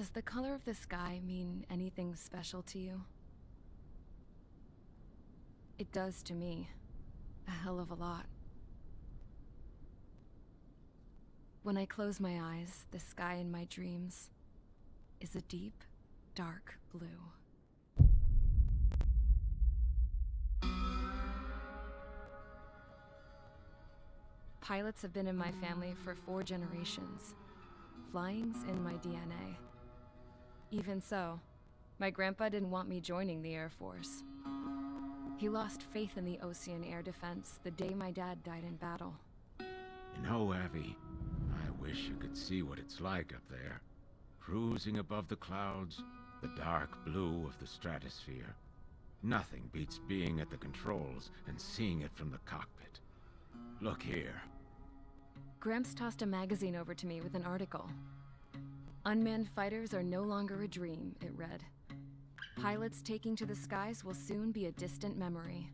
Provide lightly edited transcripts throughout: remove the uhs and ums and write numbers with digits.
Does the color of the sky mean anything special to you? It does to me. A hell of a lot. When I close my eyes, the sky in my dreams is a deep, dark blue. Pilots have been in my family for 4 generations. Flying's in my DNA. Even so, my grandpa didn't want me joining the Air Force. He lost faith in the ocean air defense the day my dad died in battle. You know, Abby, I wish you could see what it's like up there. Cruising above the clouds, the dark blue of the stratosphere. Nothing beats being at the controls and seeing it from the cockpit. Look here. Gramps tossed a magazine over to me with an article. Unmanned fighters are no longer a dream, it read. Pilots taking to the skies will soon be a distant memory.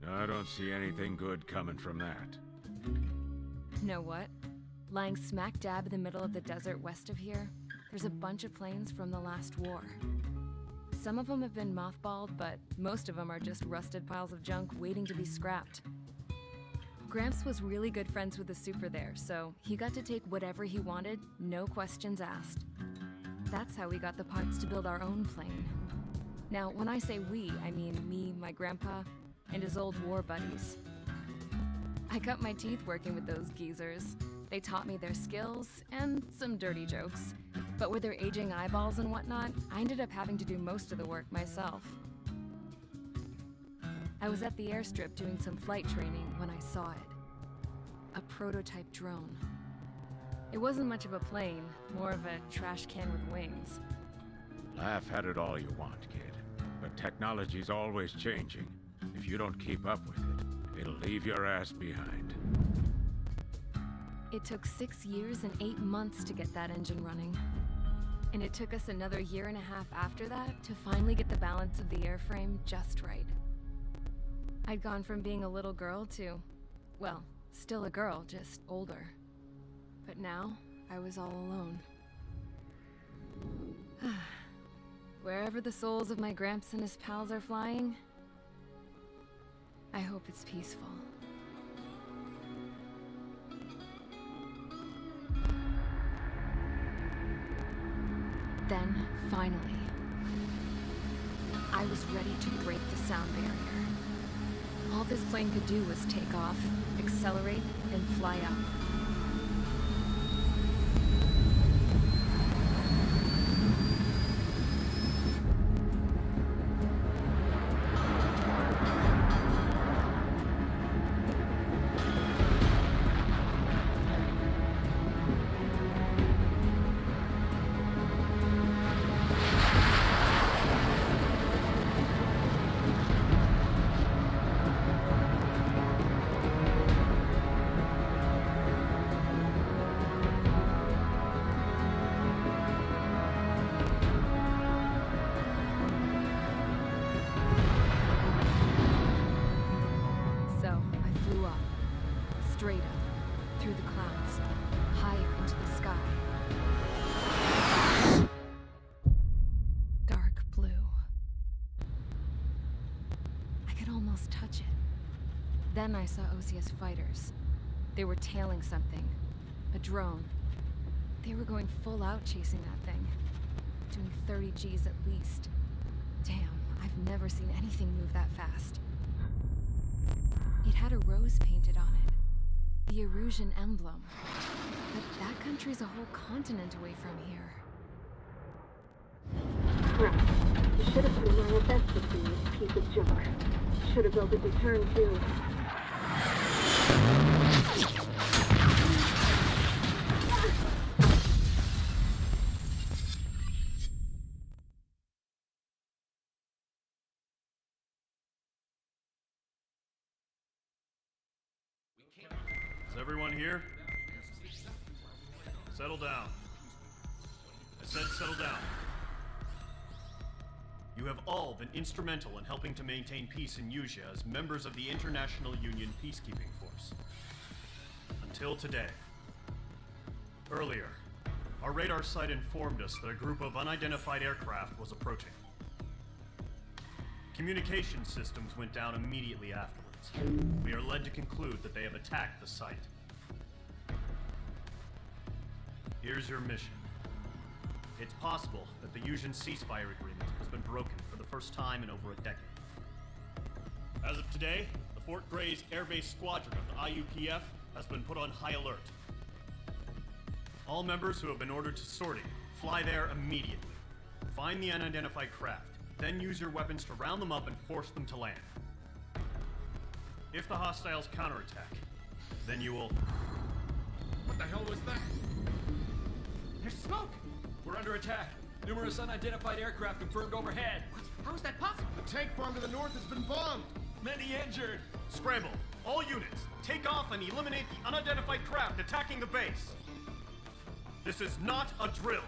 I don't see anything good coming from that. Know what? Lying smack dab in the middle of the desert west of here, there's a bunch of planes from the last war. Some of them have been mothballed, but most of them are just rusted piles of junk waiting to be scrapped. Gramps was really good friends with the super there, so he got to take whatever he wanted, no questions asked. That's how we got the parts to build our own plane. Now, when I say we, I mean me, my grandpa, and his old war buddies. I cut my teeth working with those geezers. They taught me their skills, and some dirty jokes. But with their aging eyeballs and whatnot, I ended up having to do most of the work myself. I was at the airstrip doing some flight training when I saw it. A prototype drone. It wasn't much of a plane, more of a trash can with wings. Laugh at it all you want, kid. But technology's always changing. If you don't keep up with it, it'll leave your ass behind. It took 6 years and 8 months to get that engine running. And it took us another 1.5 years after that to finally get the balance of the airframe just right. I'd gone from being a little girl to, well, still a girl, just older. But now, I was all alone. Wherever the souls of my Gramps and his pals are flying, I hope it's peaceful. Then, finally, I was ready to break the sound barrier. All this plane could do was take off, accelerate, and fly up. Straight up, through the clouds, higher into the sky. Dark blue. I could almost touch it. Then I saw OCS fighters. They were tailing something. A drone. They were going full out chasing that thing. Doing 30 Gs at least. Damn, I've never seen anything move that fast. It had a rose painted on it. The Erusian emblem. But that country's a whole continent away from here. Right. You should have put in my investment in this piece of junk. Should have built a deterrent too. Is everyone here? Settle down. I said settle down. You have all been instrumental in helping to maintain peace in Usea as members of the International Union Peacekeeping Force. Until today. Earlier, Our radar site informed us that a group of unidentified aircraft was approaching. Communication systems went down immediately afterwards. We are led to conclude that they have attacked the site. Here's your mission. It's possible that the Yuuzhan ceasefire agreement has been broken for the first time in over a decade. As of today, the Fort Grays Air Base Squadron of the IUPF has been put on high alert. All members who have been ordered to sortie, fly there immediately. Find the unidentified craft, then use your weapons to round them up and force them to land. If the hostiles counterattack, then you will... What the hell was that? There's smoke! We're under attack. Numerous unidentified aircraft confirmed overhead. How is that possible? The tank farm to the north has been bombed. Many injured. Scramble! All units, take off and eliminate the unidentified craft attacking the base! This is not a drill!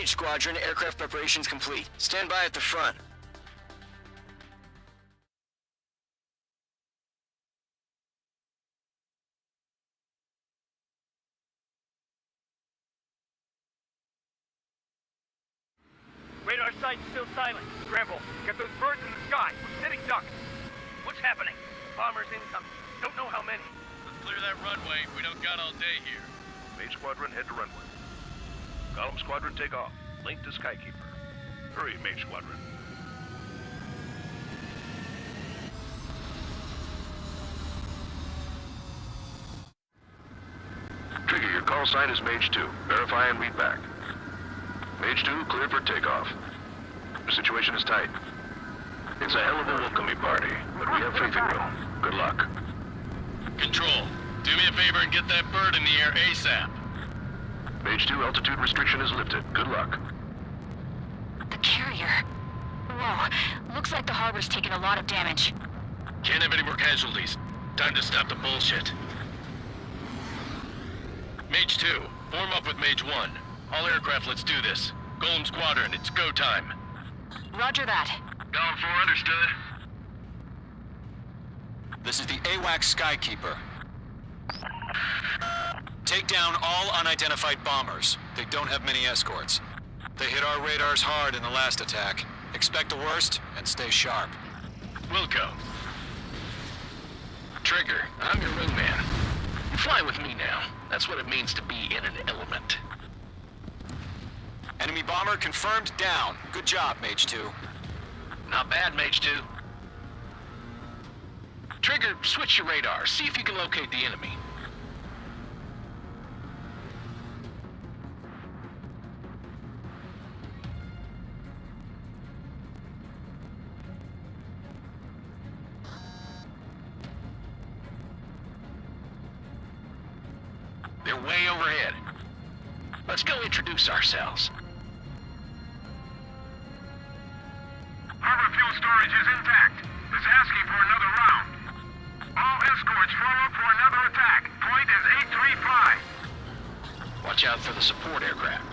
Mage Squadron, aircraft preparations complete. Stand by at the front. Radar site's still silent. Scramble. Get those birds in the sky. We're sitting ducks. What's happening? Bombers incoming. Don't know how many. Let's clear that runway. We don't got all day here. Mage Squadron, head to runway. Column Squadron, take off. Link to Skykeeper. Hurry, Mage Squadron. Trigger, your call sign is Mage 2. Verify and read back. Mage 2, cleared for takeoff. The situation is tight. It's a hell of a welcoming party, but we have faith in you. Good luck. Control, do me a favor and get that bird in the air ASAP. Mage 2, altitude restriction is lifted. Good luck. The carrier. Whoa, looks like the harbor's taken a lot of damage. Can't have any more casualties. Time to stop the bullshit. Mage 2, form up with Mage 1. All aircraft, let's do this. Golem Squadron, it's go time. Roger that. Going for understood. This is the AWACS Skykeeper. Take down all unidentified bombers. They don't have many escorts. They hit our radars hard in the last attack. Expect the worst and stay sharp. Wilco. Trigger, I'm your wingman. You fly with me now. That's what it means to be in an element. Enemy bomber confirmed down. Good job, Mage 2. Not bad, Mage 2. Trigger, switch your radar. See if you can locate the enemy. They're way overhead. Let's go introduce ourselves. Harbor fuel storage is intact. It's asking for another round. All escorts form up for another attack. Point is 835. Watch out for the support aircraft.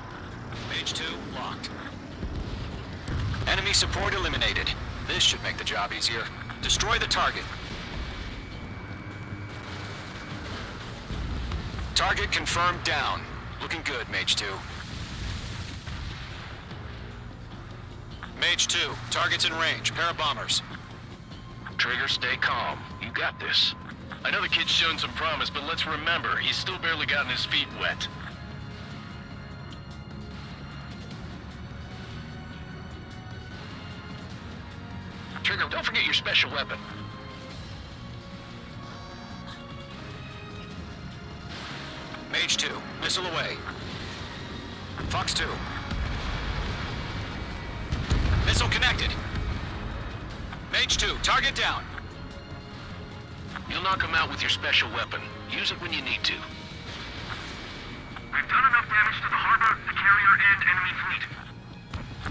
Mage 2 locked. Enemy support eliminated. This should make the job easier. Destroy the target. Target confirmed down. Looking good, Mage 2. Mage 2, target's in range. Pair of bombers. Trigger, stay calm. You got this. I know the kid's shown some promise, but let's remember, he's still barely gotten his feet wet. Trigger, don't forget your special weapon. Mage 2, missile away. Fox 2. Missile connected. Mage 2, target down. You'll knock him out with your special weapon. Use it when you need to. We've done enough damage to the harbor, the carrier, and enemy fleet.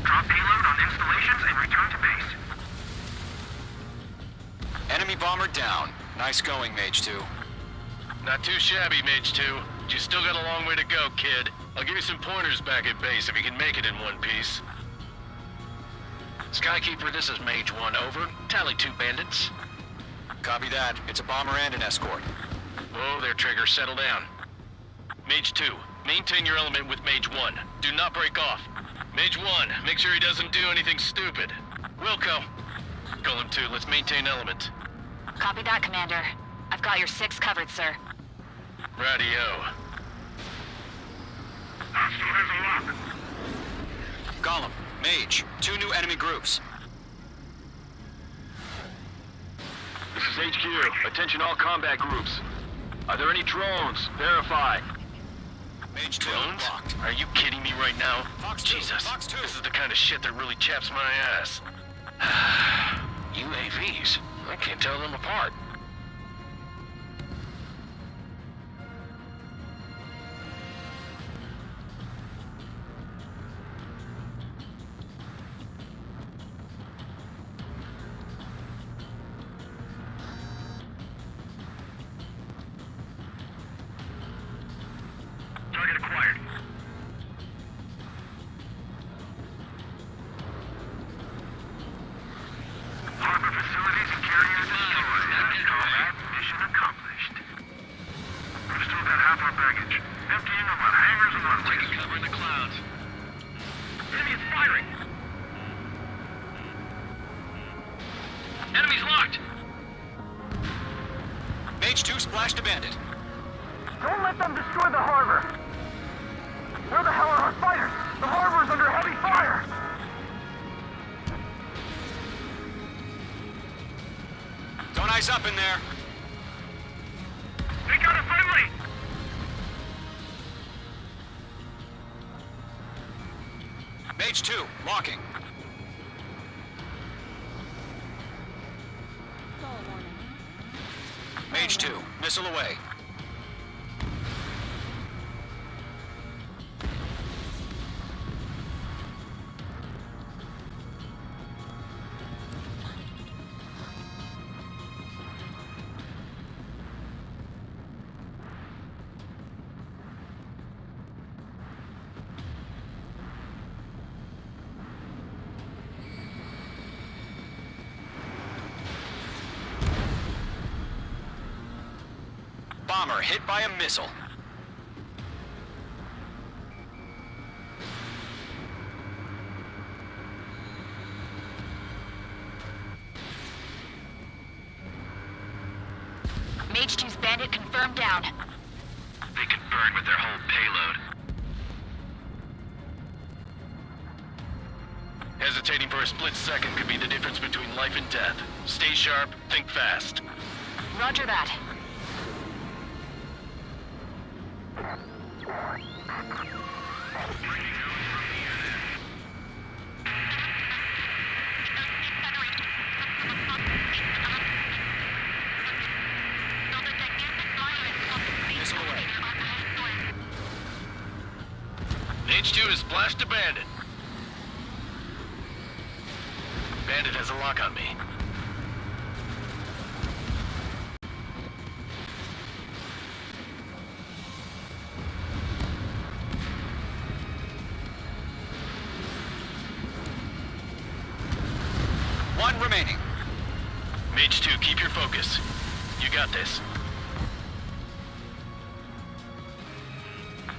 Drop payload on installations and return to base. Enemy bomber down. Nice going, Mage 2. Not too shabby, Mage 2. But you still got a long way to go, kid. I'll give you some pointers back at base if you can make it in one piece. Skykeeper, this is Mage 1, over. Tally 2 bandits. Copy that. It's a bomber and an escort. Whoa there, Trigger. Settle down. Mage 2, maintain your element with Mage 1. Do not break off. Mage 1, make sure he doesn't do anything stupid. Wilco. Golem 2, let's maintain element. Copy that, Commander. I've got your 6 covered, sir. Radio. Still has a lock. Golem, Mage, 2 new enemy groups. This is HQ. Attention all combat groups. Are there any drones? Verify. Mage 2 Drones? locked. Are you kidding me right now? Fox 2, Jesus, Fox 2. this is the kind of shit that really chaps my ass. UAVs. I can't tell them apart. Target acquired. Harbor facilities and carriers destroyed. Combat mission accomplished. We've still got half our baggage. Emptying them on hangars and runways. Taking cover in the clouds. Enemy is firing! Enemy's locked! Mage 2 splashed a bandit. Don't let them destroy the harbor! Where the hell are our fighters? The harbor's under heavy fire! Don't ice up in there. They got a friendly! Mage 2, locking. Mage 2, missile away. bomber hit by a missile. Mage 2's bandit confirmed down. They can burn with their whole payload. Hesitating for a split second could be the difference between life and death. Stay sharp, think fast. Roger that. Missile away. Mage 2 has splashed a bandit. Bandit has a lock on me. One remaining. Mage 2, keep your focus. You got this.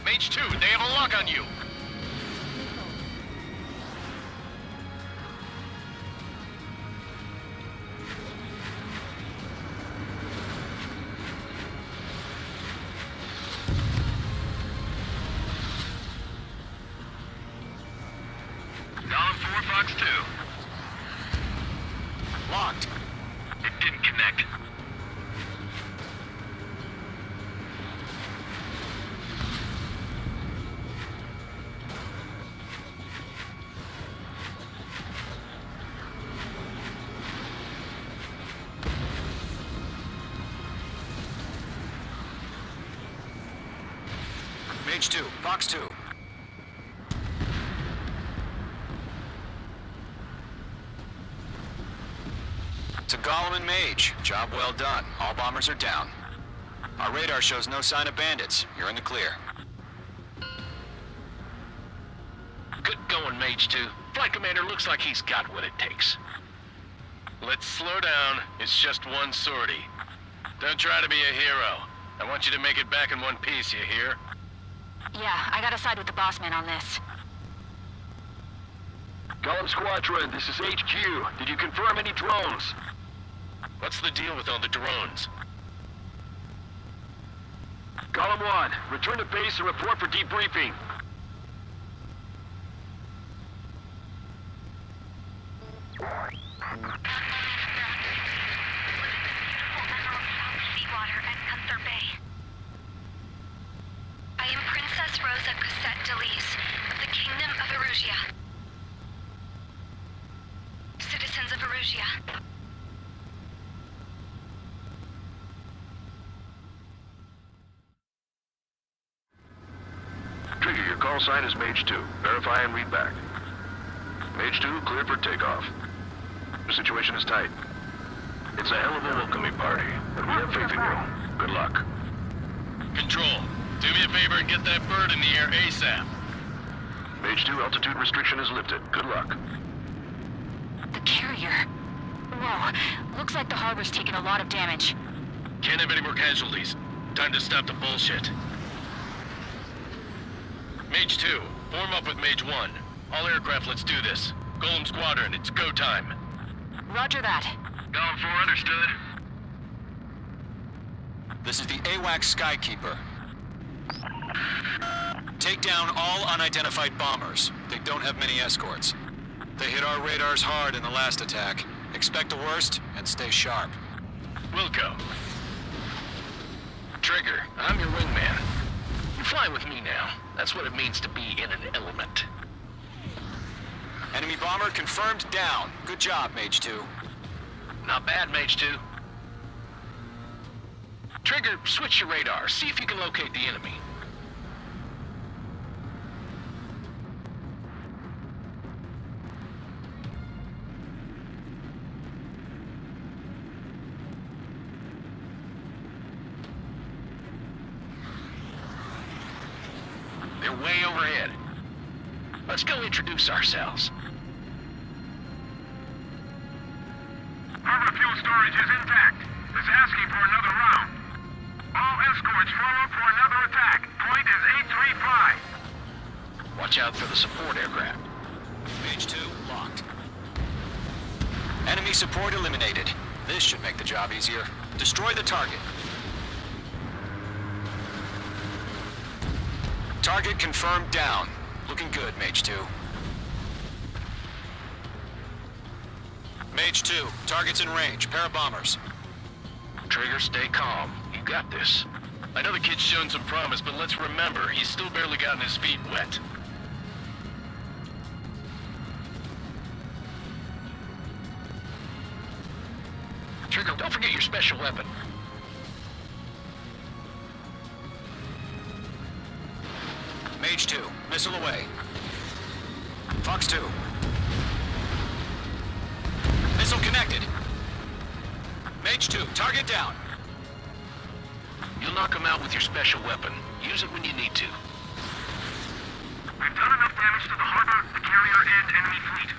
Mage 2, they have a lock on you. Column 4, Fox 2. Locked. It didn't connect. Mage 2, Fox 2. To Gollum and Mage, job well done. All bombers are down. Our radar shows no sign of bandits. You're in the clear. Good going, Mage 2. Flight Commander looks like he's got what it takes. Let's slow down. It's just one sortie. Don't try to be a hero. I want you to make it back in one piece, you hear? Yeah, I gotta side with the boss man on this. Gollum Squadron, this is HQ. Did you confirm any drones? What's the deal with all the drones? Gollum 1, return to base and report for debriefing. Seawater and Gunther Bay. I am Princess Rosa Cosette Delise of the Kingdom of Erusia. Citizens of Erusia. Trigger, your call sign is Mage 2. Verify and read back. Mage 2, cleared for takeoff. The situation is tight. It's a hell of a welcoming party, but we have faith in you. Good luck. Control, do me a favor and get that bird in the air ASAP. Mage 2, altitude restriction is lifted. Good luck. The carrier. Whoa, looks like the harbor's taken a lot of damage. Can't have any more casualties. Time to stop the bullshit. Mage 2, form up with Mage 1. All aircraft, let's do this. Golem Squadron, it's go time. Roger that. Golem 4, understood. This is the AWACS Skykeeper. Take down all unidentified bombers. They don't have many escorts. They hit our radars hard in the last attack. Expect the worst and stay sharp. Wilco. Trigger, I'm your wingman. You fly with me now. That's what it means to be in an element. Enemy bomber confirmed down. Good job, Mage 2. Not bad, Mage 2. Trigger, switch your radar. See if you can locate the enemy. They're way overhead. Let's go introduce ourselves. Harbor fuel storage is intact. It's asking for another round. All escorts form up for another attack. Point is 835. Watch out for the support aircraft. Mage 2, locked. Enemy support eliminated. This should make the job easier. Destroy the target. Target confirmed down. Looking good, Mage 2. Mage 2, target's in range. Pair of bombers. Trigger, stay calm. You got this. I know the kid's shown some promise, but let's remember, he's still barely gotten his feet wet. Trigger, don't forget your special weapon. Mage 2, missile away. Fox 2. Missile connected. Mage 2, target down. You'll knock him out with your special weapon. Use it when you need to. We've done enough damage to the harbor, the carrier, and enemy fleet.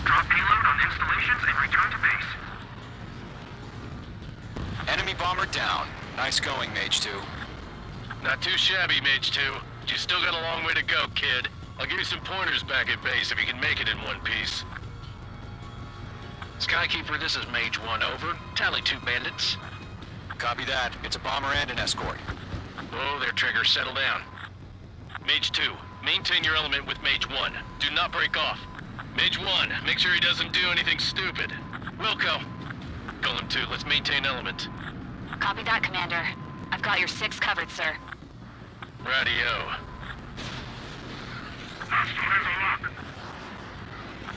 Drop payload on installations and return to base. Enemy bomber down. Nice going, Mage 2. Not too shabby, Mage 2. But you still got a long way to go, kid. I'll give you some pointers back at base if you can make it in one piece. Skykeeper, this is Mage 1, over. Tally 2 bandits. Copy that. It's a bomber and an escort. Oh, there, Trigger. Settle down. Mage 2, maintain your element with Mage 1. Do not break off. Mage 1, make sure he doesn't do anything stupid. Wilco. Golem 2, let's maintain element. Copy that, Commander. I've got your 6 covered, sir. Radio.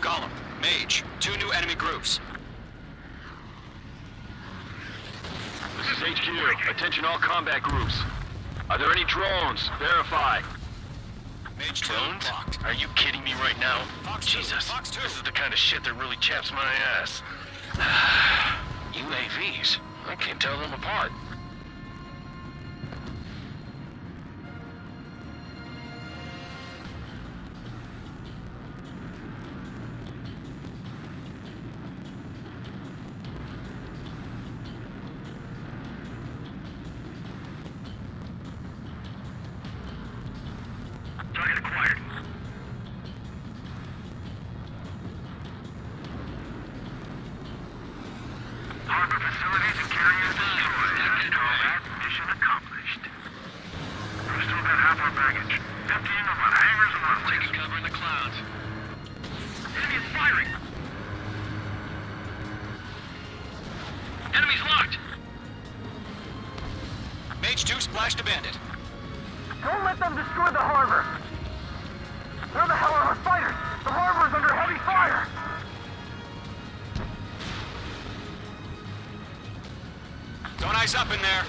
Golem, Mage, 2 new enemy groups. This is HQ. Attention all combat groups. Are there any drones? Verify. Mage 2, Drones? locked. Are you kidding me right now? Fox 2, Jesus, Fox 2. this is the kind of shit that really chaps my ass. UAVs. I can't tell them apart. Target acquired. Harbor facilities and carriers destroyed. Combat mission accomplished. We've still got half our baggage. Emptying them on hangars and runways. Taking cover in the clouds. Enemy is firing! Enemy's locked! Mage 2 splashed a bandit. Don't let them destroy the harbor! Where the hell are our fighters? The harbor's under heavy fire! Don't ice up in there.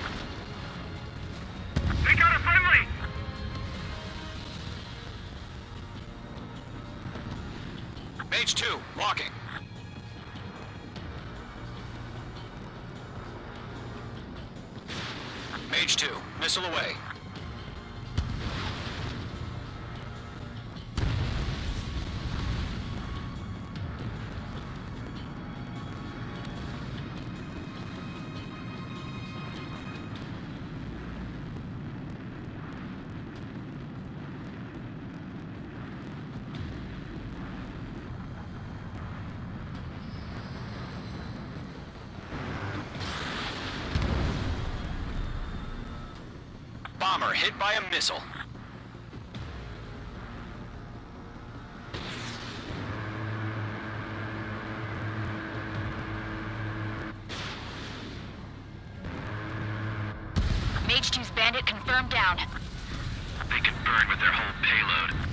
They got a friendly! Mage 2, locking. Mage 2, missile away. Bomber hit by a missile. Mage 2's bandit confirmed down. They can burn with their whole payload.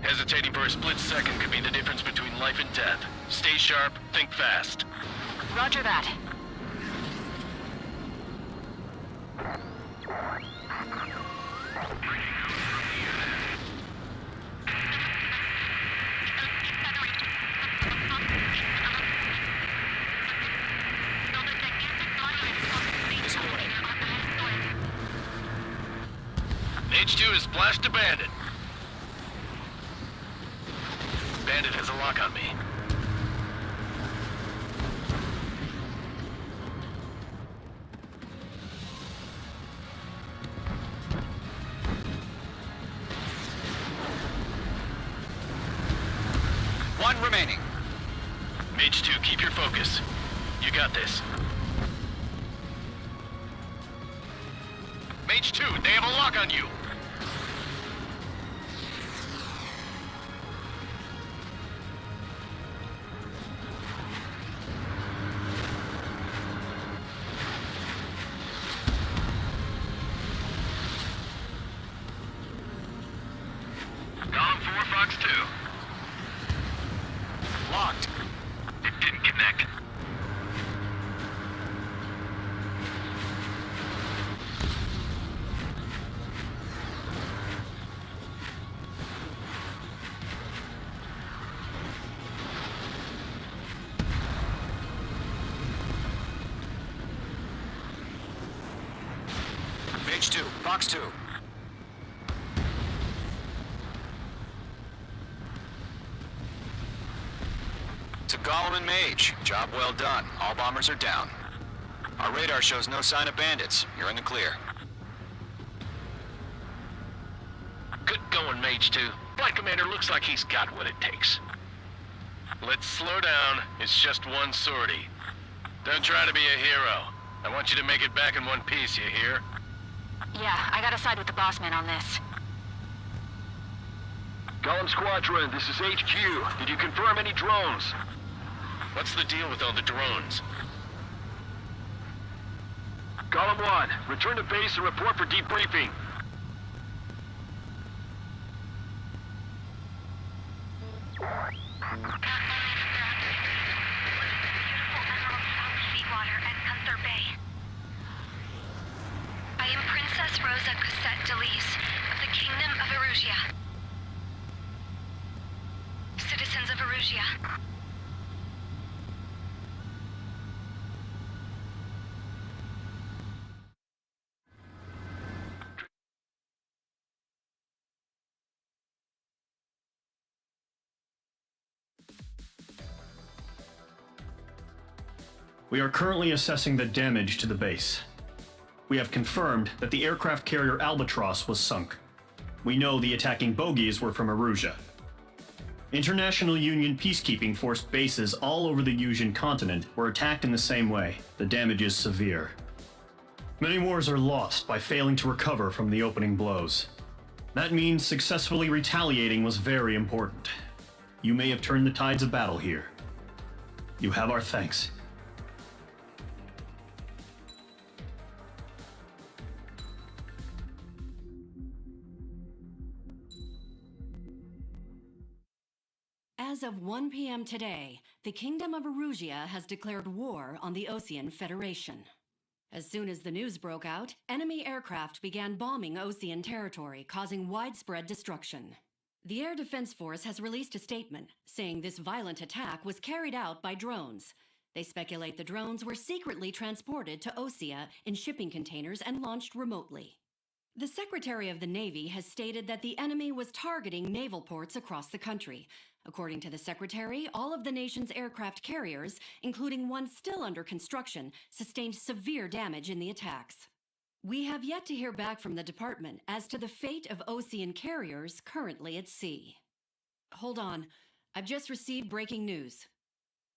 Hesitating for a split second could be the difference between life and death. Stay sharp, think fast. Roger that. Mage 2 has splashed a bandit. Bandit has a lock on me. One remaining. Mage 2, keep your focus. You got this. Mage 2, they have a lock on you! Column 4, Fox 2. Locked. It didn't connect. Mage 2, Fox 2. To Gollum and Mage, job well done. All bombers are down. Our radar shows no sign of bandits. You're in the clear. Good going, Mage 2. Flight Commander looks like he's got what it takes. Let's slow down. It's just one sortie. Don't try to be a hero. I want you to make it back in one piece, you hear? Yeah, I gotta side with the boss man on this. Column Squadron, this is HQ. Did you confirm any drones? What's the deal with all the drones? Column 1, return to base and report for debriefing. Seawater at Gunther Bay. I am Princess Rosa Cosette Delise of the Kingdom of Erusia. Citizens of Erusia. We are currently assessing the damage to the base. We have confirmed that the aircraft carrier Albatross was sunk. We know the attacking bogies were from Erusia. International Union peacekeeping force bases all over the Usian continent were attacked in the same way. The damage is severe. Many wars are lost by failing to recover from the opening blows. That means successfully retaliating was very important. You may have turned the tides of battle here. You have our thanks. As of 1 p.m. today, the Kingdom of Erusia has declared war on the Osean Federation. As soon as the news broke out, enemy aircraft began bombing Osean territory, causing widespread destruction. The Air Defense Force has released a statement saying this violent attack was carried out by drones. They speculate the drones were secretly transported to Osea in shipping containers and launched remotely. The Secretary of the Navy has stated that the enemy was targeting naval ports across the country. According to the Secretary, all of the nation's aircraft carriers, including one still under construction, sustained severe damage in the attacks. We have yet to hear back from the department as to the fate of Osean carriers currently at sea. Hold on, I've just received breaking news.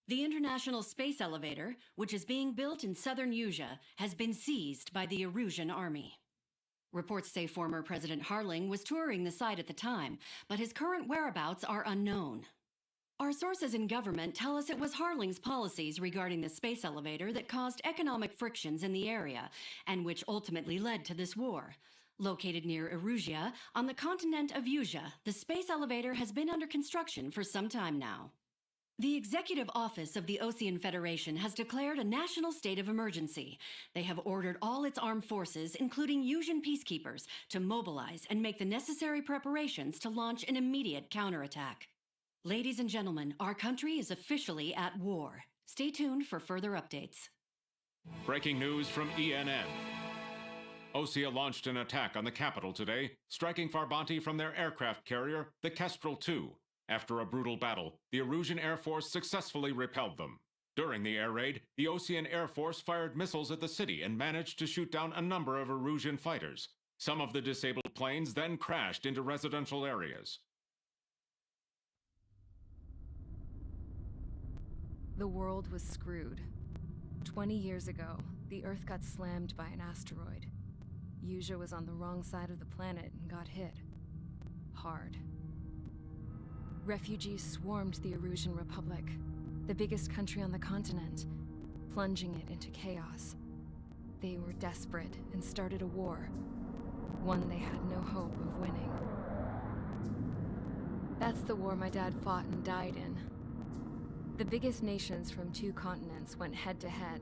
The International Space Elevator, which is being built in southern Usia, has been seized by the Erusian army. Reports say former President Harling was touring the site at the time, but his current whereabouts are unknown. Our sources in government tell us it was Harling's policies regarding the space elevator that caused economic frictions in the area, and which ultimately led to this war. Located near Erusia, on the continent of Usia, the space elevator has been under construction for some time now. The Executive Office of the Osean Federation has declared a national state of emergency. They have ordered all its armed forces, including Usian peacekeepers, to mobilize and make the necessary preparations to launch an immediate counterattack. Ladies and gentlemen, our country is officially at war. Stay tuned for further updates. Breaking news from ENN. Osea launched an attack on the capital today, striking Farbanti from their aircraft carrier, the Kestrel II. After a brutal battle, the Erusian Air Force successfully repelled them. During the air raid, the Osean Air Force fired missiles at the city and managed to shoot down a number of Erusian fighters. Some of the disabled planes then crashed into residential areas. The world was screwed. 20 years ago, the Earth got slammed by an asteroid. Usha was on the wrong side of the planet and got hit. Hard. Refugees swarmed the Erusian Republic, the biggest country on the continent, plunging it into chaos. They were desperate and started a war, one they had no hope of winning. That's the war my dad fought and died in. The biggest nations from 2 continents went head-to-head,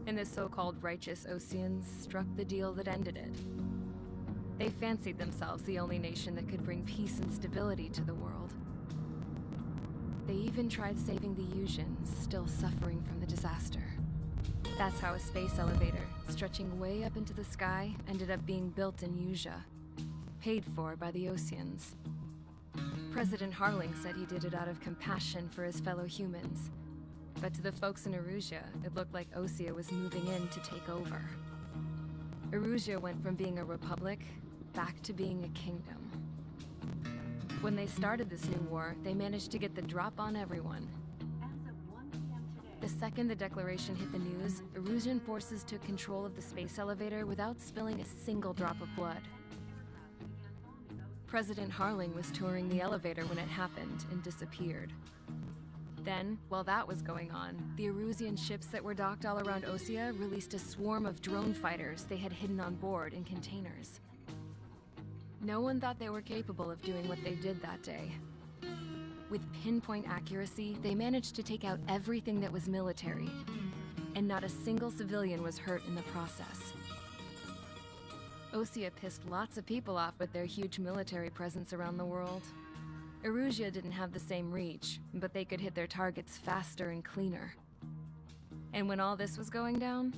and the so-called righteous Oseans struck the deal that ended it. They fancied themselves the only nation that could bring peace and stability to the world. They even tried saving the Usians, still suffering from the disaster. That's how a space elevator, stretching way up into the sky, ended up being built in Usha, paid for by the Oseans. President Harling said he did it out of compassion for his fellow humans. But to the folks in Erusia, it looked like Osea was moving in to take over. Erusia went from being a republic back to being a kingdom. When they started this new war, they managed to get the drop on everyone. The second the declaration hit the news, Erusian forces took control of the space elevator without spilling a single drop of blood. President Harling was touring the elevator when it happened and disappeared. Then, while that was going on, the Erusian ships that were docked all around Osea released a swarm of drone fighters they had hidden on board in containers. No one thought they were capable of doing what they did that day. With pinpoint accuracy, they managed to take out everything that was military, and not a single civilian was hurt in the process. Osea pissed lots of people off with their huge military presence around the world. Erusia didn't have the same reach, but they could hit their targets faster and cleaner. And when all this was going down,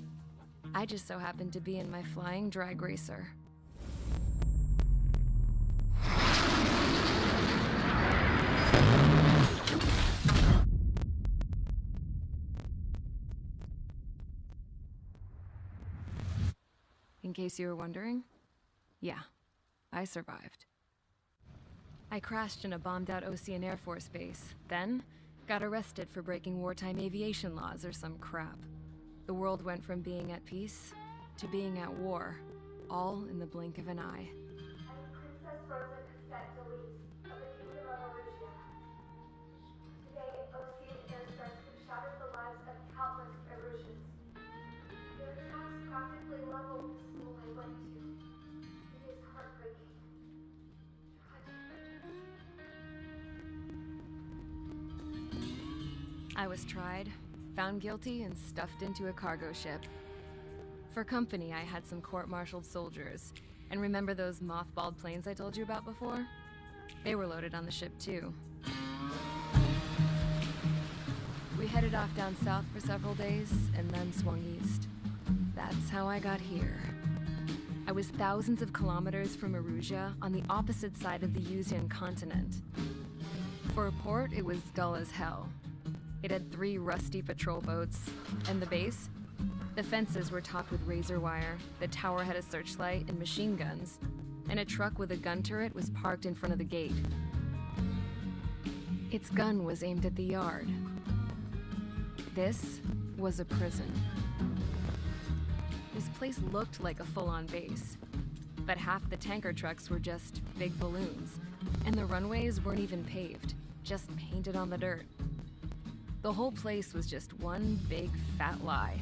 I just so happened to be in my flying drag racer. In case you were wondering, yeah, I survived. I crashed in a bombed-out Osean Air Force base, then got arrested for breaking wartime aviation laws or some crap. The world went from being at peace to being at war, all in the blink of an eye. Princess Rosa Cassette Delete of the Kingdom of Erusia. Today, Osean airstrikes have shattered the lives of countless Erusians. Their attacks practically leveled the school I went to. It is heartbreaking. I was tried, found guilty, and stuffed into a cargo ship. For company, I had some court-martialed soldiers. And remember those mothballed planes I told you about before? They were loaded on the ship, too. We headed off down south for several days, and then swung east. That's how I got here. I was thousands of kilometers from Erusia, on the opposite side of the Usian continent. For a port, it was dull as hell. It had 3 rusty patrol boats, and the base? The fences were topped with razor wire, the tower had a searchlight and machine guns, and a truck with a gun turret was parked in front of the gate. Its gun was aimed at the yard. This was a prison. This place looked like a full-on base, but half the tanker trucks were just big balloons, and the runways weren't even paved, just painted on the dirt. The whole place was just one big fat lie.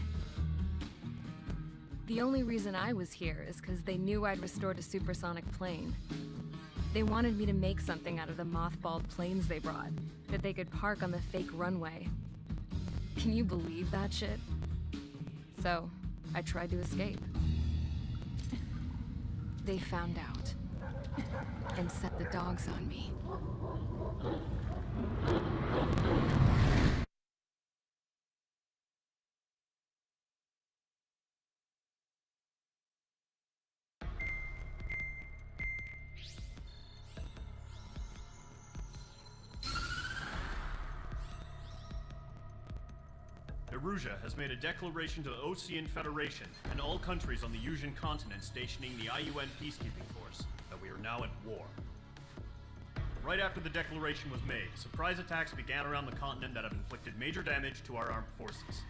The only reason I was here is because they knew I'd restored a supersonic plane. They wanted me to make something out of the mothballed planes they brought, that they could park on the fake runway. Can you believe that shit? So, I tried to escape. They found out, and set the dogs on me. Erusia has made a declaration to the Osean Federation and all countries on the Usian continent stationing the IUN peacekeeping force that we are now at war. right after the declaration was made, surprise attacks began around the continent that have inflicted major damage to our armed forces.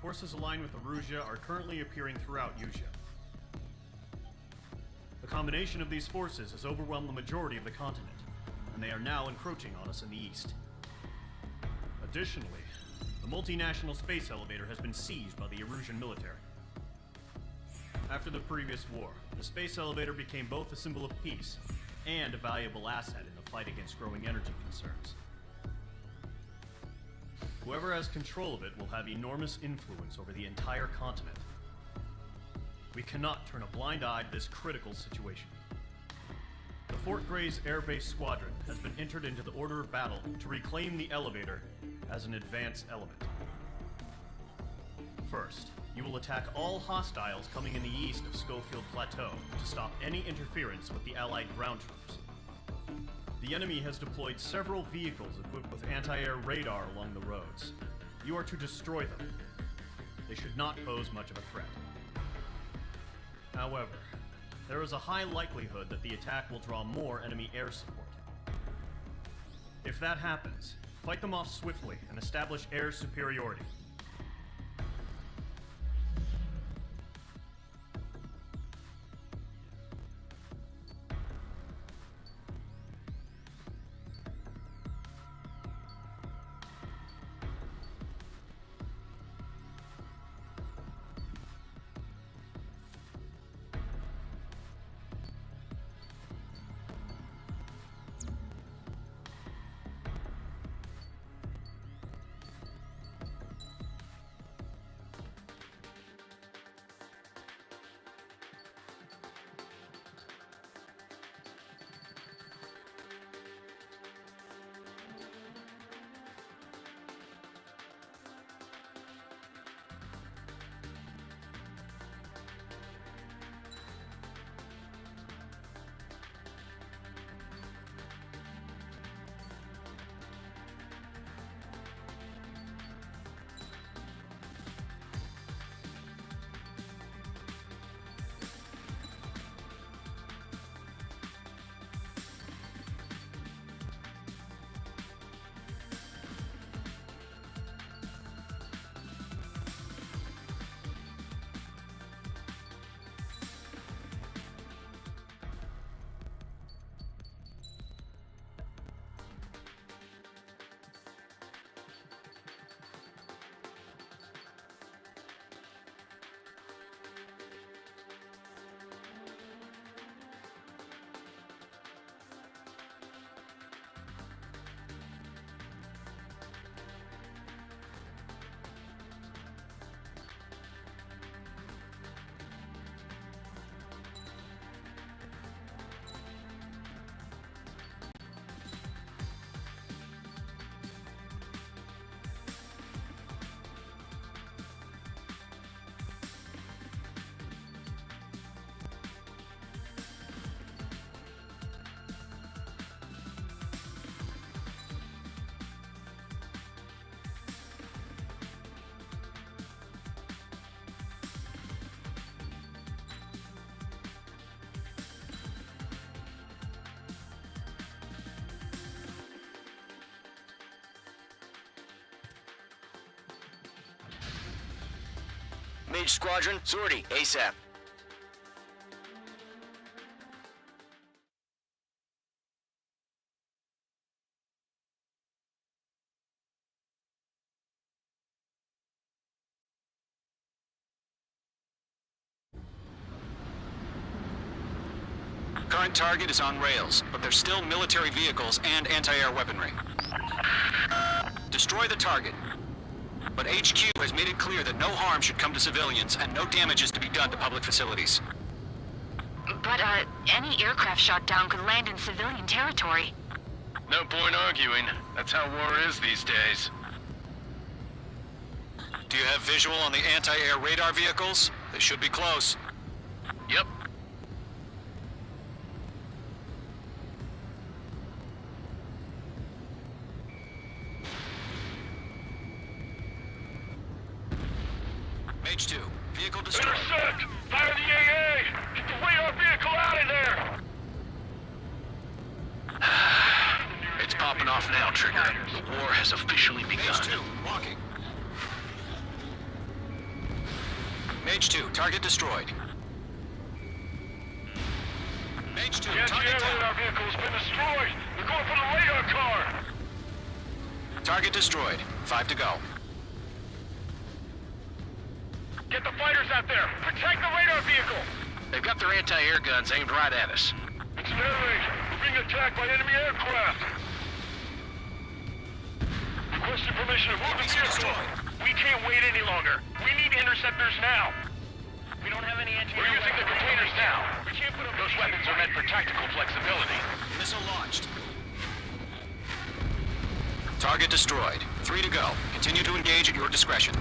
Forces aligned with Erusia are currently appearing throughout Usea. The combination of these forces has overwhelmed the majority of the continent, and they are now encroaching on us in the east. Additionally, the multinational space elevator has been seized by the Erusian military. After the previous war, the space elevator became both a symbol of peace and a valuable asset in the fight against growing energy concerns. Whoever has control of it will have enormous influence over the entire continent. We cannot turn a blind eye to this critical situation. The Fort Gray's Air Base Squadron has been entered into the order of battle to reclaim the elevator as an advance element. First, you will attack all hostiles coming in the east of Schofield Plateau to stop any interference with the Allied ground troops. The enemy has deployed several vehicles equipped with anti-air radar along the roads. You are to destroy them. They should not pose much of a threat. However, there is a high likelihood that the attack will draw more enemy air support. If that happens, fight them off swiftly and establish air superiority. Mage Squadron, sortie, ASAP. Current target is on rails, but there's still military vehicles and anti-air weaponry. Destroy the target. But HQ has made it clear that no harm should come to civilians and no damage is to be done to public facilities. But, any aircraft shot down could land in civilian territory. No point arguing. That's how war is these days. Do you have visual on the anti-air radar vehicles? They should be close. Yep. Mage 2, vehicle destroyed. Intercept! Fire the AA! Get the radar vehicle out of there! It's popping off now, Trigger. The war has officially begun. Mage 2, walking. Mage 2, target destroyed. Mage 2, target down. Our vehicle's been destroyed. They're going for the radar car. Target destroyed. 5 to go. Get the fighters out there. Protect the radar vehicle. They've got their anti-air guns aimed right at us. It's an air raid. We're being attacked by enemy aircraft. Requesting permission to move the vehicle. We can't wait any longer. We need interceptors now. We don't have any anti-air. We're using the containers now. We can't put up. Those weapons are meant for tactical flexibility. Missile launched. Target destroyed. 3 to go. Continue to engage at your discretion.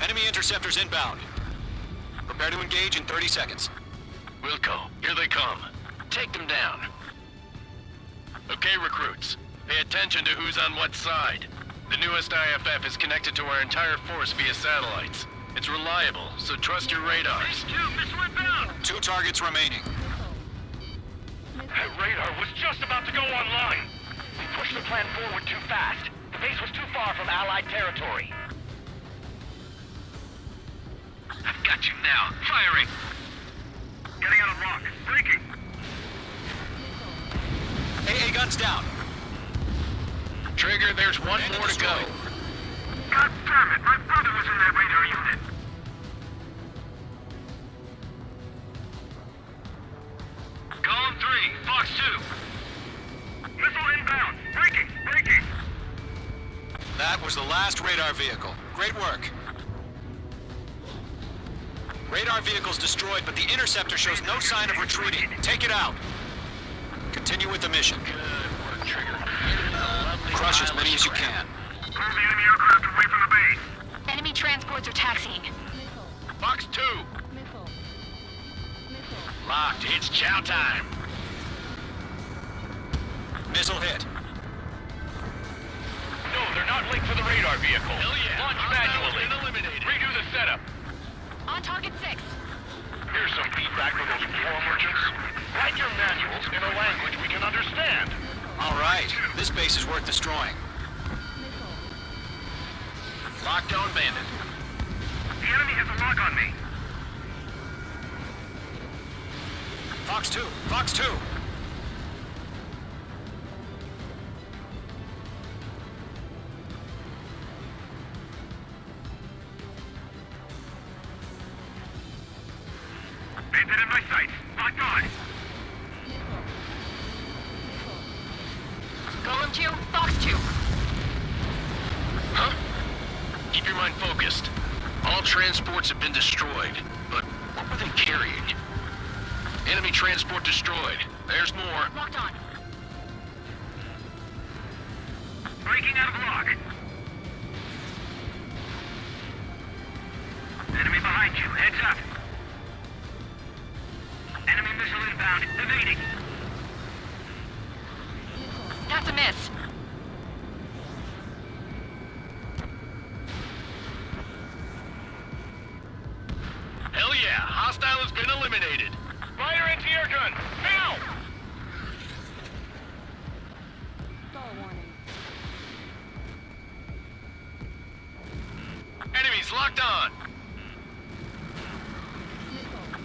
Enemy interceptors inbound. Prepare to engage in 30 seconds. Wilco, here they come. Take them down. Okay, recruits. Pay attention to who's on what side. The newest IFF is connected to our entire force via satellites. It's reliable, so trust your radars. Missile inbound. 2 targets remaining. That radar was just about to go online. We pushed the plan forward too fast. The base was too far from Allied territory. I've got you now. Firing! Getting out of lock. Breaking. AA guns down. Trigger, there's one Enemy more to go. destroyed. God damn it! My brother was in that radar unit. Column 3, Fox 2. Missile inbound. Breaking. That was the last radar vehicle. Great work. Radar vehicle's destroyed, but the interceptor shows no sign of retreating. Take it out. Continue with the mission. Good work, Trigger. Crush as many as you can. Move the enemy aircraft away from the base. Enemy transports are taxiing. Fox 2. Locked. It's chow time. Missile hit. No, they're not linked to the radar vehicle. Hell yeah. Launch Hostiles manually. been eliminated. Redo the setup. On target 6. Here's some feedback from those war merchants. Write your manuals in a language we can understand. All right. This base is worth destroying. Lockdown bandit. The enemy has a lock on me. Fox 2. Fox 2. Bandit in my sights. Locked on. Golem 2, Fox 2. Huh? Keep your mind focused. All transports have been destroyed, but what were they carrying? Enemy transport destroyed. There's more. Locked on. Breaking out of lock. Enemy behind you. Heads up. Enemy missile inbound. Evading. That's a miss. Hell yeah! Hostile has been eliminated. Fire anti-air gun. Now! Enemies locked on.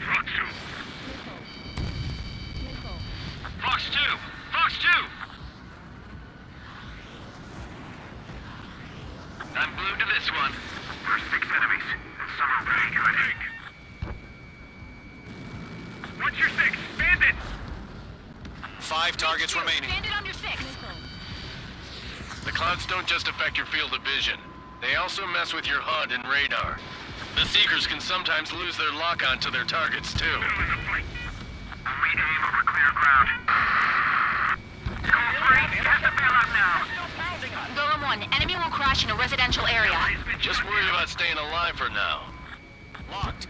Fox 2. Fox 2. Fox 2. I'm glued to this one. There's 6 enemies, and some are very good. What's your 6? Bandit! 5 targets remaining. Bandit on your 6. The clouds don't just affect your field of vision. They also mess with your HUD and radar. The Seekers can sometimes lose their lock-on to their targets, too. Middle of the fight. We aim over clear ground. Skull 3, it has to bail out now. Golem 1, enemy will crash in a residential area. Just worry about staying alive for now. Locked.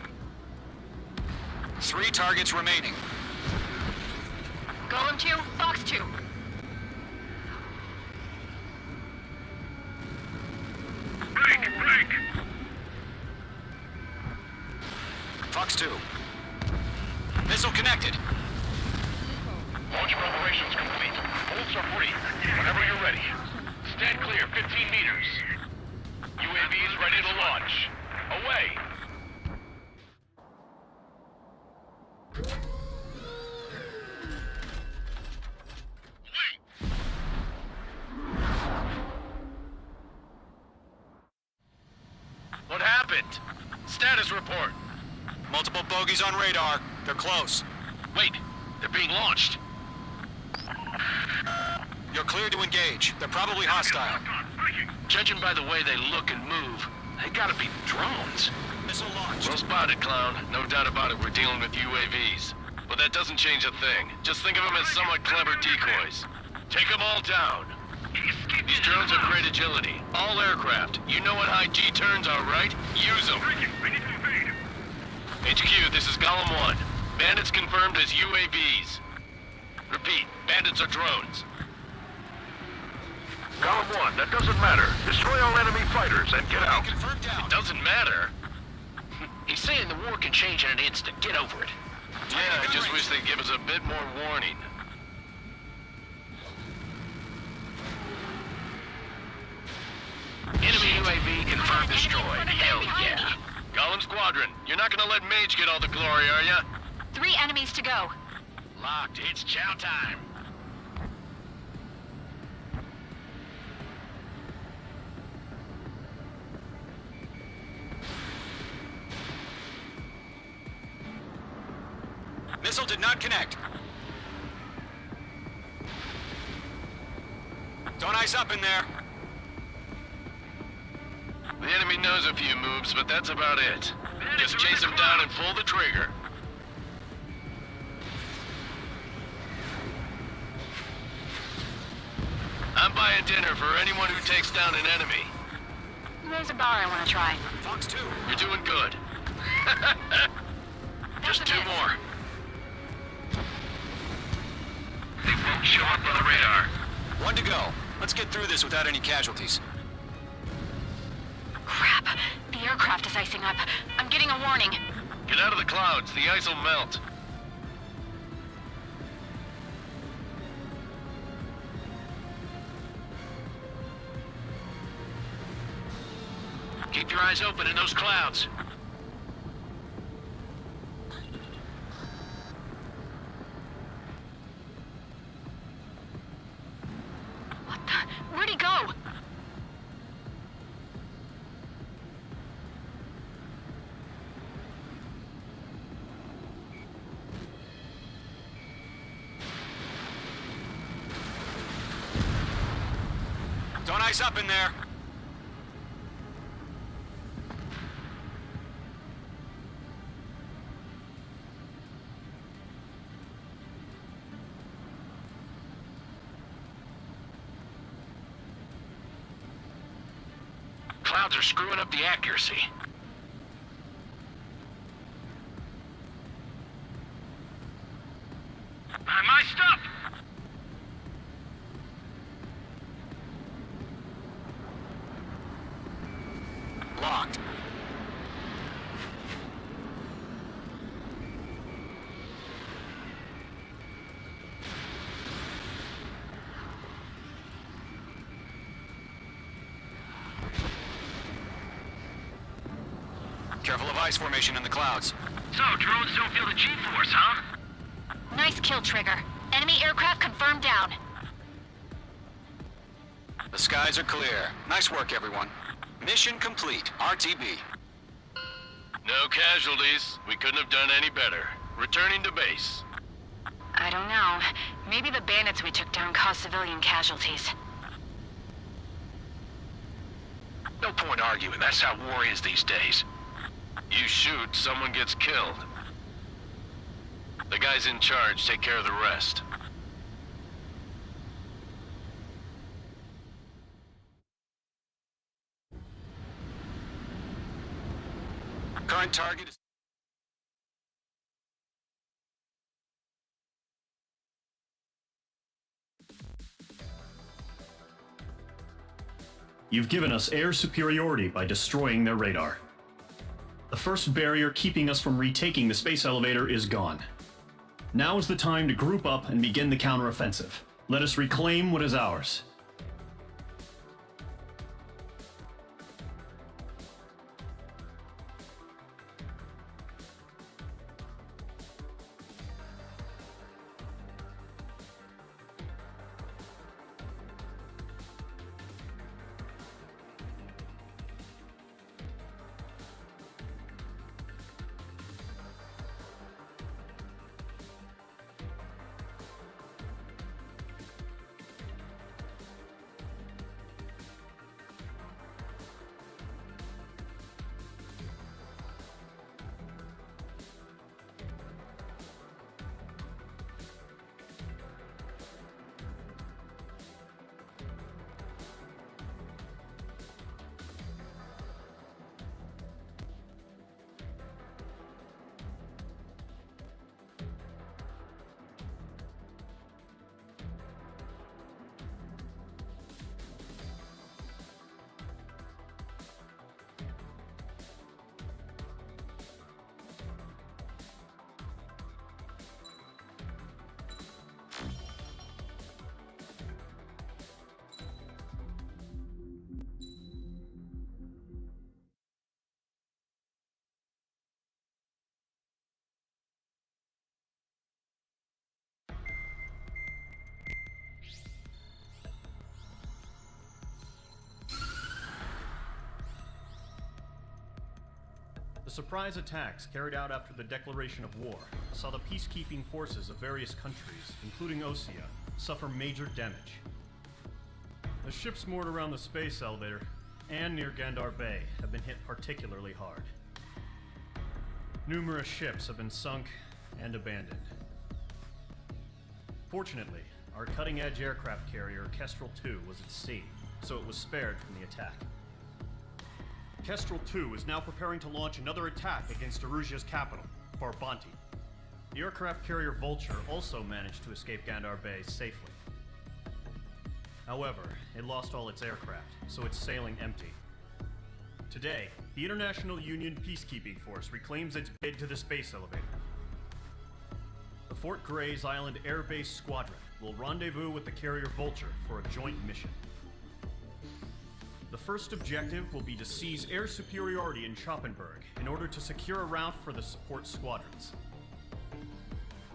3 targets remaining. Golem 2, Fox 2. Break! Fox 2. Missile connected. Launch mission's complete. Bolts are free. Whenever you're ready. Stand clear, 15 meters. UAVs ready to launch. Away! What happened? Status report. Multiple bogies on radar. They're close. Wait, they're being launched. You're cleared to engage. They're probably hostile. Judging by the way they look and move, they gotta be drones. Missile launched. Well spotted, Clown. No doubt about it, we're dealing with UAVs. But that doesn't change a thing. Just think of them as somewhat clever decoys. Take them all down. These drones have great agility. All aircraft. You know what high G turns are, right? Use them. HQ, this is Golem 1. Bandits confirmed as UAVs. Repeat, bandits are drones. Column 1, that doesn't matter. Destroy all enemy fighters and get out. It doesn't matter. He's saying the war can change in an instant. Get over it. Yeah, I just wish they'd give us a bit more warning. Enemy UAV confirmed destroyed. Hell yeah. Golem Squadron, you're not gonna let Mage get all the glory, are ya? 3 enemies to go. Locked. It's chow time. Missile did not connect. Don't ice up in there. The enemy knows a few moves, but that's about it. Just chase them down and pull the trigger. I'm buying dinner for anyone who takes down an enemy. There's a bar I want to try. Fox 2. You're doing good. Just 2 more. They won't show up on the radar. 1 to go. Let's get through this without any casualties. Crap. The aircraft is icing up. I'm getting a warning. Get out of the clouds. The ice will melt. Keep your eyes open in those clouds. What the? Where'd he go? Don't ice up in there. Clouds are screwing up the accuracy. I'm iced up! Locked. Careful of ice formation in the clouds. So, drones don't feel the G-force, huh? Nice kill, Trigger. Enemy aircraft confirmed down. The skies are clear. Nice work, everyone. Mission complete. RTB. No casualties. We couldn't have done any better. Returning to base. I don't know. Maybe the bandits we took down caused civilian casualties. No point arguing. That's how war is these days. You shoot, someone gets killed. The guys in charge take care of the rest. Current target is... You've given us air superiority by destroying their radar. The first barrier keeping us from retaking the space elevator is gone. Now is the time to group up and begin the counteroffensive. Let us reclaim what is ours. The surprise attacks carried out after the declaration of war saw the peacekeeping forces of various countries, including Osea, suffer major damage. The ships moored around the space elevator and near Gandar Bay have been hit particularly hard. Numerous ships have been sunk and abandoned. Fortunately, our cutting-edge aircraft carrier Kestrel II was at sea, so it was spared from the attack. Kestrel II is now preparing to launch another attack against Erusia's capital, Farbanti. The aircraft carrier Vulture also managed to escape Gandar Bay safely. However, it lost all its aircraft, so it's sailing empty. Today, the International Union Peacekeeping Force reclaims its bid to the space elevator. The Fort Gray's Island Air Base Squadron will rendezvous with the carrier Vulture for a joint mission. The first objective will be to seize air superiority in Schoppenberg in order to secure a route for the support squadrons.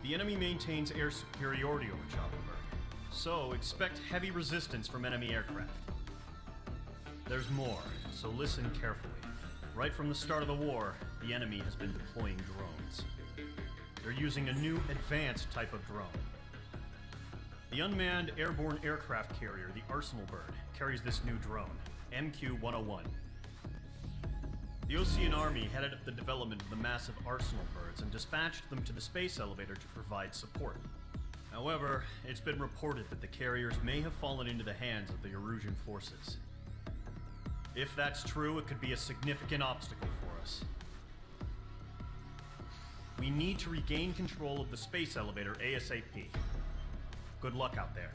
The enemy maintains air superiority over Schoppenberg, so expect heavy resistance from enemy aircraft. There's more, so listen carefully. Right from the start of the war, the enemy has been deploying drones. They're using a new advanced type of drone. The unmanned airborne aircraft carrier, the Arsenal Bird, carries this new drone, MQ-101. The Osean Army headed up the development of the massive Arsenal Birds and dispatched them to the space elevator to provide support. However, it's been reported that the carriers may have fallen into the hands of the Erusian forces. If that's true, it could be a significant obstacle for us. We need to regain control of the space elevator ASAP. Good luck out there.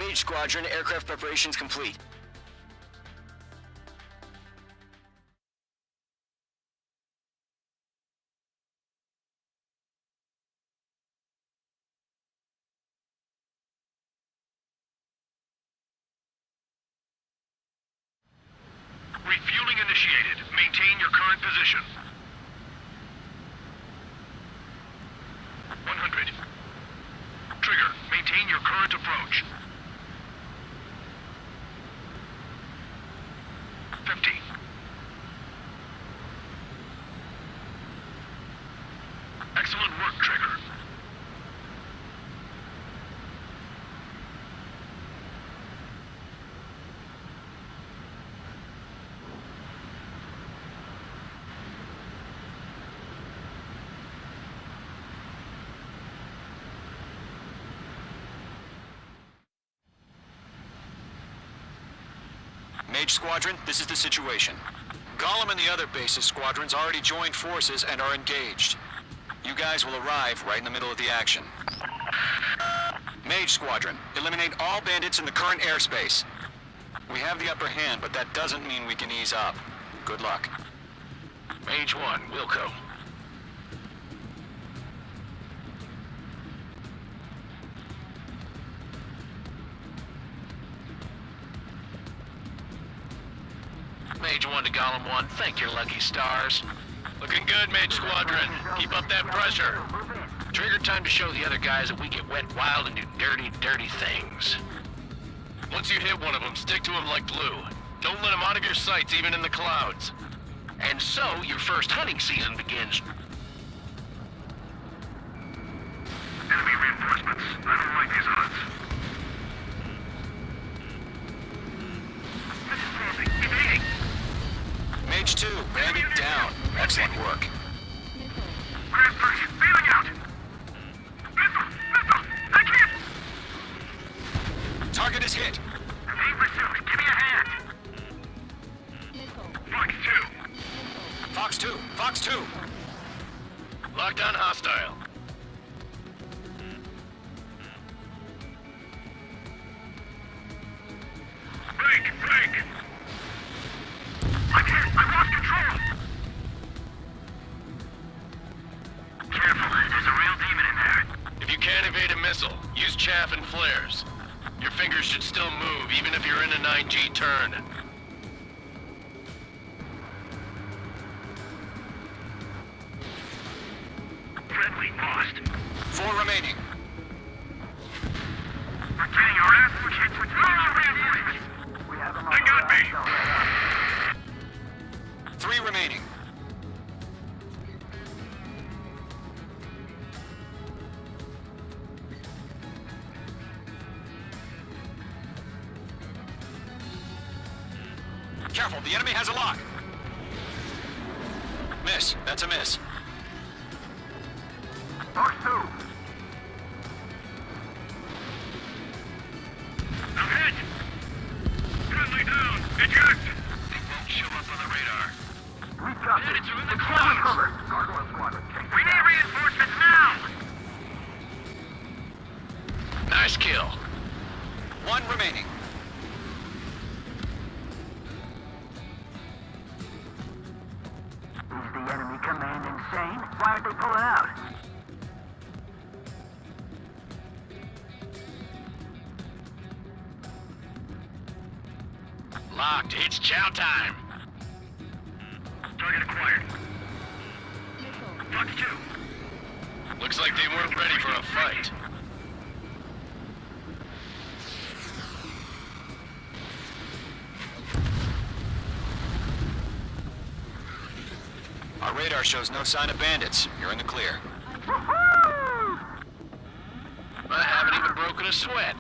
Mage Squadron, aircraft preparations complete. Refueling initiated. Maintain your current position. 100. Trigger, maintain your current approach. 50. Excellent work, Trigger. Mage Squadron, this is the situation. Gollum and the other bases squadrons already joined forces and are engaged. You guys will arrive right in the middle of the action. Mage Squadron, eliminate all bandits in the current airspace. We have the upper hand, but that doesn't mean we can ease up. Good luck. Mage 1, Wilco. Mage 1 to Golem 1, thank your lucky stars. Looking good, Mage Squadron. Keep up that pressure. Trigger time to show the other guys that we get wet wild and do dirty, dirty things. Once you hit one of them, stick to him like glue. Don't let him out of your sights, even in the clouds. And so, your first hunting season begins. Enemy reinforcements. I don't like these odds. This is Sandy. Evading. Mage 2, bandit down. Excellent work. Grand 3, bailing out. Missile! I can't! Target is hit. Being pursued. Give me a hand. Fox 2. Fox 2, Fox 2. Locked on hostile. Break! I can't! I've lost control! Careful, there's a real demon in there. If you can't evade a missile, use chaff and flares. Your fingers should still move, even if you're in a 9G turn. Friendly lost. 4 remaining. We're getting our ass kicked with reinforcements. We have them on. They got me. 3 remaining. Careful, the enemy has a lock. Miss, that's a miss. Fox 2. I'm hit. Friendly down. Eject. They won't show up on the radar. We got it. Bandits are in the clouds. Gargoyle squadron. We need reinforcements now. Nice kill. 1 remaining. Is the enemy command insane? Why aren't they pulling out? Locked. It's chow time. Target acquired. Fox 2. Looks like they weren't ready for a fight. Our radar shows no sign of bandits. You're in the clear. I haven't even broken a sweat.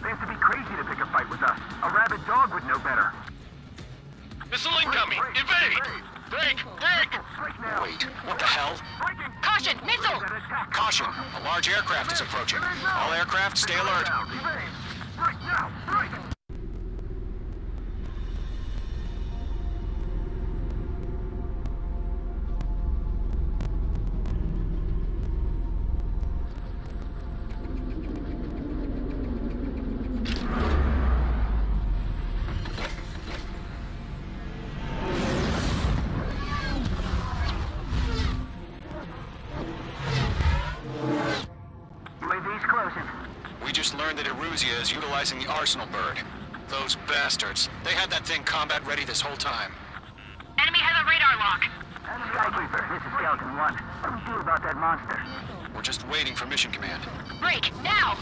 They have to be crazy to pick a fight with us. A rabid dog would know better. Missile incoming! Evade! Break! Wait, what the hell? Caution! Missile! Caution! A large aircraft is approaching. All aircraft, stay alert. Right now! Right! We just learned that Eruzia is utilizing the Arsenal bird. Those bastards. They had that thing combat ready this whole time. Enemy has a radar lock. Skykeeper, this is Skeleton 1. What do we do about that monster? We're just waiting for mission command. Break, now!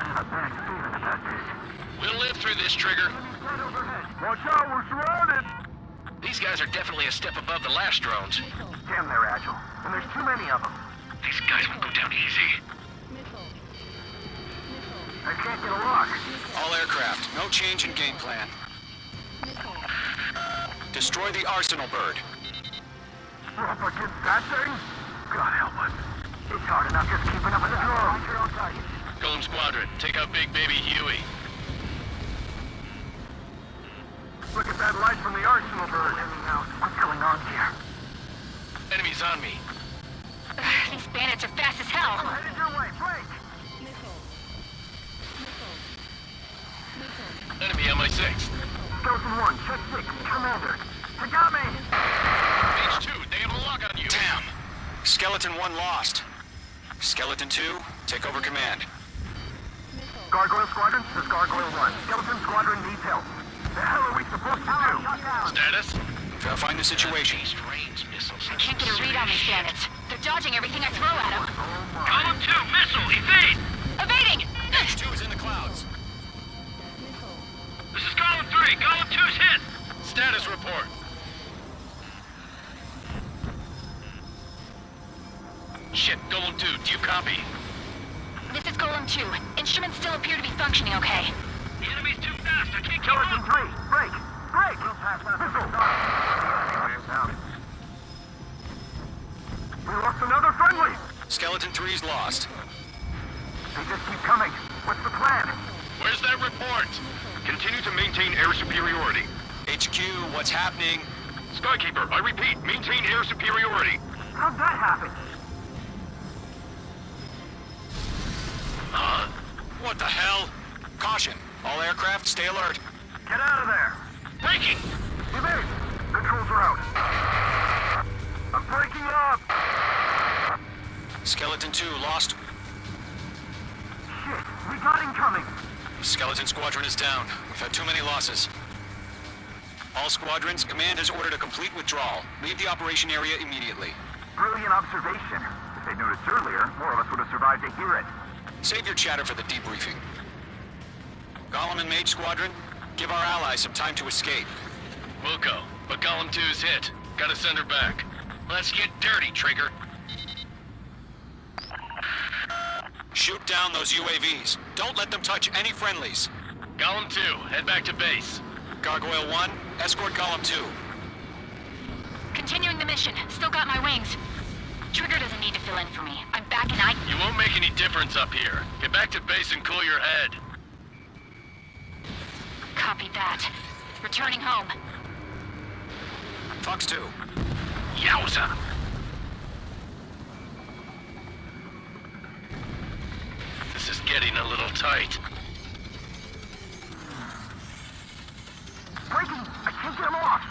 I have a bad feeling about this. We'll live through this, Trigger. Watch out, we're surrounded! These guys are definitely a step above the last drones. Damn, they're agile. And there's too many of them. These guys won't go down easy. I can't get a lock. All aircraft, no change in game plan. Destroy the Arsenal bird. We're up against that thing? God help us. It's hard enough just keeping up with the drone. Your own target. Golem Squadron, take out Big Baby Huey. Look at that light from the Arsenal bird. What's going on here? Enemies on me. These bandits are fast as hell. I'm headed your way. Break! Enemy on my 6th. Skeleton 1, check 6. Commander. You got me! H2, they have a lock on you. Damn! Skeleton 1 lost. Skeleton 2, take over command. Gargoyle Squadron, this is Gargoyle 1. Skeleton Squadron needs help. The hell are we supposed to do? Status? Verifying the situation. Range missiles. I can't get a read on these bandits. They're dodging everything I throw at them. Column 2, missile, evade! Evading! H2 is in the clouds. This is column 3, column 2's hit! Status report. Shit, Golem 2, do you copy? This is Golem 2. Instruments still appear to be functioning okay. The enemy's too fast, I can't keep Skeleton up! 3, break! Break! Missile! We lost another friendly! Skeleton 3's lost. They just keep coming. What's the plan? Where's that report? Continue to maintain air superiority. HQ, what's happening? Skykeeper, I repeat, maintain air superiority. How'd that happen? Huh? What the hell? Caution. All aircraft, stay alert. Get out of there! Breaking! Evade! Controls are out. I'm breaking up! Skeleton 2 lost. Shit, we got incoming! Skeleton Squadron is down. We've had too many losses. All squadrons, command has ordered a complete withdrawal. Leave the operation area immediately. Brilliant observation. If they'd noticed earlier, more of us would have survived to hear it. Save your chatter for the debriefing. Golem and Mage Squadron, give our allies some time to escape. We'll go, but Golem 2's hit. Gotta send her back. Let's get dirty, Trigger. Shoot down those UAVs. Don't let them touch any friendlies. Golem 2, head back to base. Gargoyle 1, escort Golem 2. Continuing the mission. Still got my wings. Trigger doesn't need to fill in for me. I'm back and You won't make any difference up here. Get back to base and cool your head. Copy that. Returning home. Fox 2. Yowza! This is getting a little tight. Breaking! I can't get him off!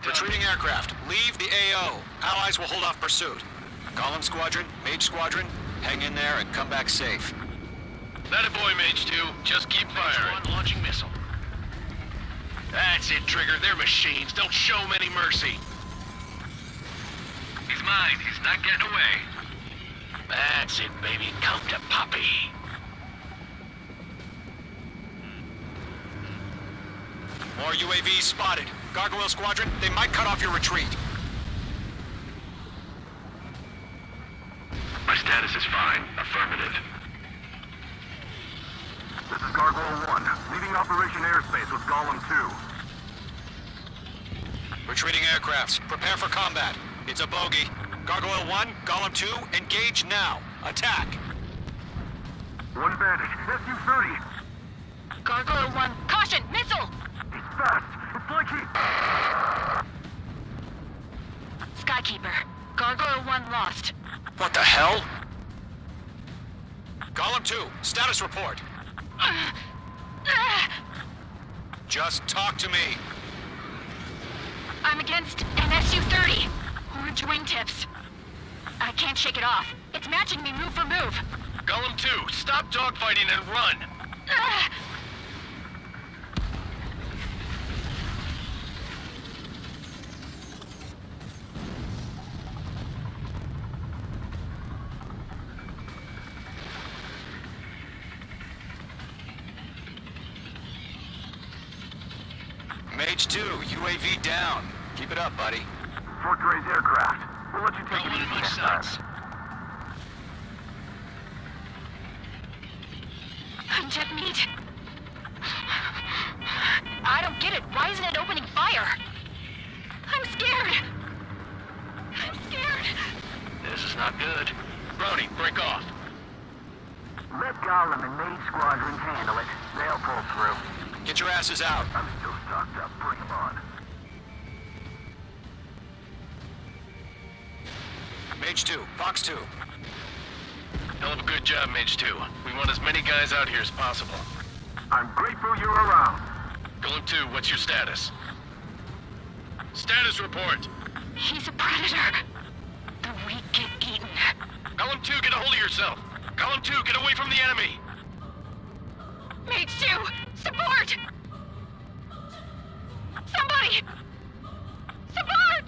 Retreating aircraft, leave the AO. Allies will hold off pursuit. Golem Squadron, Mage Squadron, hang in there and come back safe. That a boy, Mage 2. Just keep firing. Mage 1 launching missile. That's it, Trigger. They're machines. Don't show them any mercy. He's mine. He's not getting away. That's it, baby. Come to Poppy. More UAVs spotted. Gargoyle Squadron, they might cut off your retreat. My status is fine. Affirmative. This is Gargoyle 1, leading Operation Airspace with Golem 2. Retreating aircrafts, prepare for combat. It's a bogey. Gargoyle 1, Golem 2, engage now. Attack. One bandit, SU-30. Gargoyle 1, caution! Missile! He's fast. It's like he... Skykeeper. Gargoyle 1 lost. What the hell? Golem 2, status report. Just talk to me. I'm against an SU-30. wingtips. I can't shake it off. It's matching me move for move. Golem 2, stop dogfighting and run! Ugh. Mage 2, UAV down. Keep it up, buddy. Fort Gray's aircraft. We'll let you take Got it one easy in my next time. sights. Uncheck meat. I don't get it. Why isn't it opening fire? I'm scared. I'm scared. This is not good. Brony, break off. Let Gollum and Mage Squadron handle it. They'll pull through. Get your asses out. I'm still stocked up. Bring them on. Mage 2, Fox 2. Hell of a good job, Mage 2. We want as many guys out here as possible. I'm grateful you're around. Golem 2, what's your status? Status report. He's a predator. The weak get eaten. Golem 2, get a hold of yourself. Golem 2, get away from the enemy. Mage 2, support! Somebody! Support!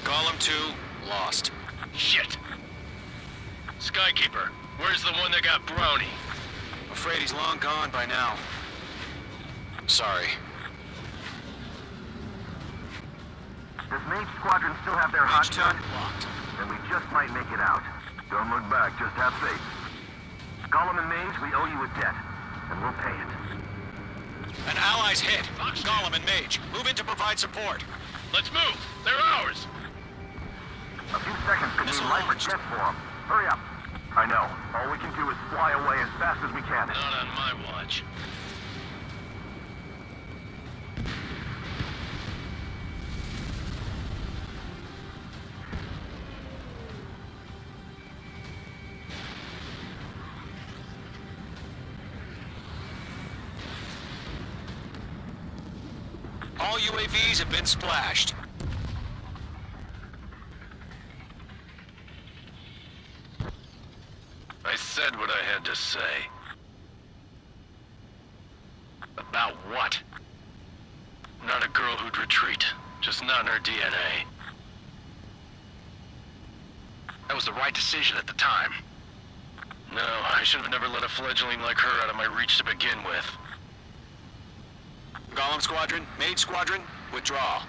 Golem 2, lost. Shit. Skykeeper, where's the one that got Brony? Afraid he's long gone by now. Sorry. Does Mage Squadron still have their hot Mage 2, shot? locked. Then we just might make it out. Don't look back, just have faith. Gollum and Mage, we owe you a debt, and we'll pay it. An ally's hit. Gollum and Mage, move in to provide support. Let's move. They're ours. A few seconds could Missile mean life or launched. death for them. Hurry up. I know. All we can do is fly away as fast as we can. Not on my watch. All UAVs have been splashed. I said what I had to say. About what? Not a girl who'd retreat. Just not in her DNA. That was the right decision at the time. No, I should have never let a fledgling like her out of my reach to begin with. Golem Squadron, Mage Squadron, withdraw.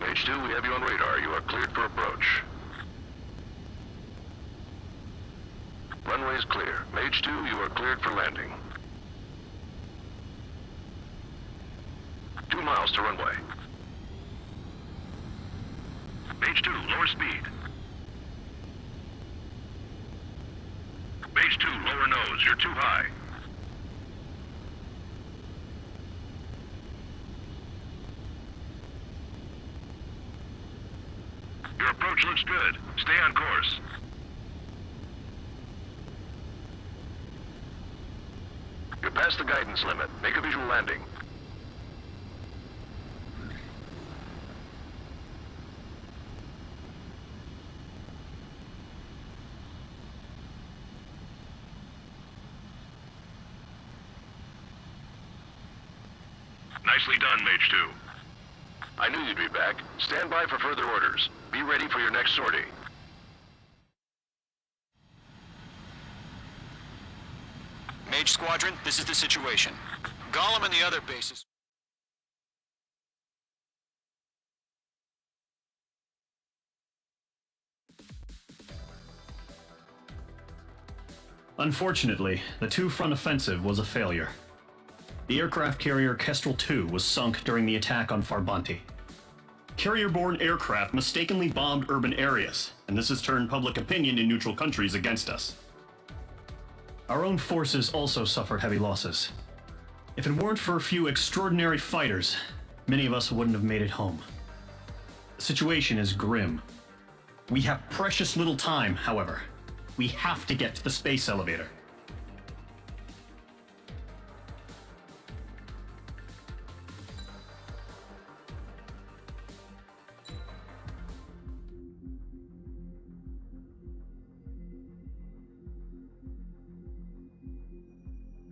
Mage 2, we have you on radar. You are cleared for approach. Runway is clear. Mage 2, you are cleared for landing. 2 miles to runway. Mage 2, lower speed. Mage 2, lower nose. You're too high. Your approach looks good. Stay on course. You're past the guidance limit. Make a visual landing. Nicely done, Mage 2. I knew you'd be back. Stand by for further orders. Be ready for your next sortie. Mage Squadron, this is the situation. Gollum and the other bases... Unfortunately, the two-front offensive was a failure. The aircraft carrier Kestrel II was sunk during the attack on Farbanti. Carrier-borne aircraft mistakenly bombed urban areas, and this has turned public opinion in neutral countries against us. Our own forces also suffered heavy losses. If it weren't for a few extraordinary fighters, many of us wouldn't have made it home. The situation is grim. We have precious little time, however. We have to get to the space elevator.